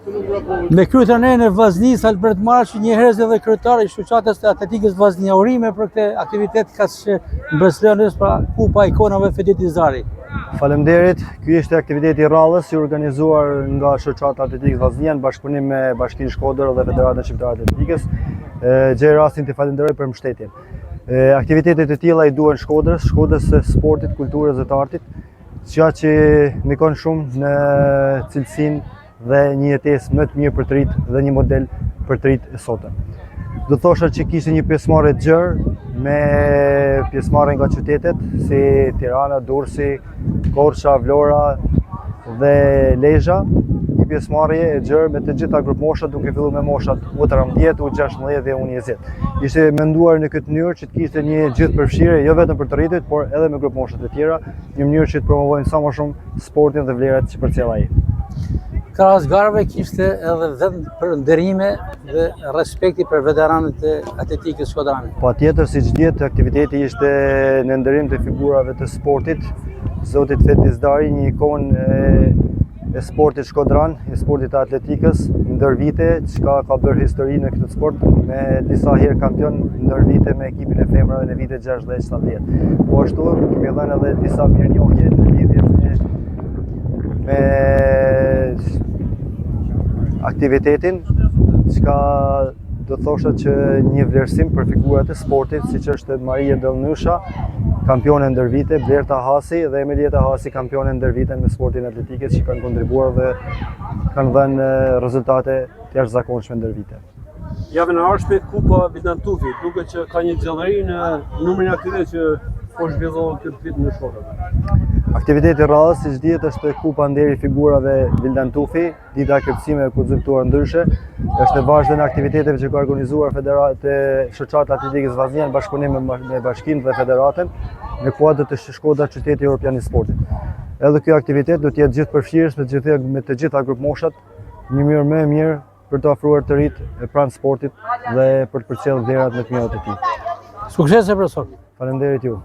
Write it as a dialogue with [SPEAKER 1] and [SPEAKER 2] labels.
[SPEAKER 1] Me kryetarën e Vllaznisë Albert Marshi, një herës edhe kryetari i shoqatës të atletikës Vllaznia, urime për këtë aktivitet kaq mbështetës pra Kupa e Ikonave Fedeti Zari.
[SPEAKER 2] Faleminderit. Ky ishte aktiviteti i rrallës i organizuar nga shoqata atletikës Vllaznia në bashkëpunim me Bashkinë Shkodër dhe Federatën Shqiptare të Atletikës. Gjej rastin të falenderoj për mbështetjen. Aktivitetet e tilla i duhen Shkodrës së sportit, kulturës dhe të artit, që ndikon shumë në cilësinë dhe një jetesë më të mirë për të rit dhe një model për të rit e sotëm. Do thosha që kishte një pjesëmarrje të gjerë me pjesëmarrje nga qytetet si Tirana, Durrësi, Korça, Vlora dhe Lezhë, një pjesëmarrje e gjerë me të gjitha grupmoshat, duke filluar me moshat U13, U16 dhe U20. Ishte menduar në këtë mënyrë që të kishte një gjithëpërfshirje jo vetëm për të rritur, por edhe me grupmoshat e tjera, një mënyrë që të promovojnë sa më shumë sportin dhe vlerat që përcjell ai.
[SPEAKER 1] Krahas garave kishte edhe vend për nderime dhe respekti për veteranët e atletikës shkodrane.
[SPEAKER 2] Patjetër, siç dihet, aktiviteti ishte në nderim të figurave të sportit, zotit Feti Zdari, një ikonë e sportit shkodran, e sportit të atletikës ndër vite, që ka bërë histori në këtë sport, me disa herë kampion ndër vite me ekipin e femrave në vitet 60-70. Po ashtu kemi dhënë edhe disa mirënjohje në lidhje me aktivitetin, që do thosha që një vlerësim për figurat e sportit, siç është Maria Dellnysha, kampione ndër vite, Blerta Hasi dhe Emilieta Hasi, kampione ndër vite në sportin atletikës, që kanë kontribuar dhe kanë dhënë rezultate të jashtëzakonshme ndër vite.
[SPEAKER 3] Javën e ardhshme Kupa Vildan Tufi, duket që ka një gjallëri në numrin e aktiviteteve që po zhvillohen këtë vit në Shkodër.
[SPEAKER 2] Aktiviteti i radhës, siç dihet, është Kupa nderi figurave Vildan Tufi, dita e kërcimeve konceptuar ndryshe. Është e vazhdimë në aktiviteteve që ka organizuar Federatë Shoqata Atletikës Vllaznia në bashkëpunim me Bashkinë dhe Federatën në kuadër të Shkodra qyteti evropian i sportit. Edhe ky aktivitet do të jetë gjithëpërfshirës me të gjitha grupmoshat, në një mënyrë më e mirë për të ofruar të rit pranë sportit dhe për të përcjellë vlerat më të mira të tij.
[SPEAKER 1] Suksese profesor.
[SPEAKER 2] Faleminderit ju.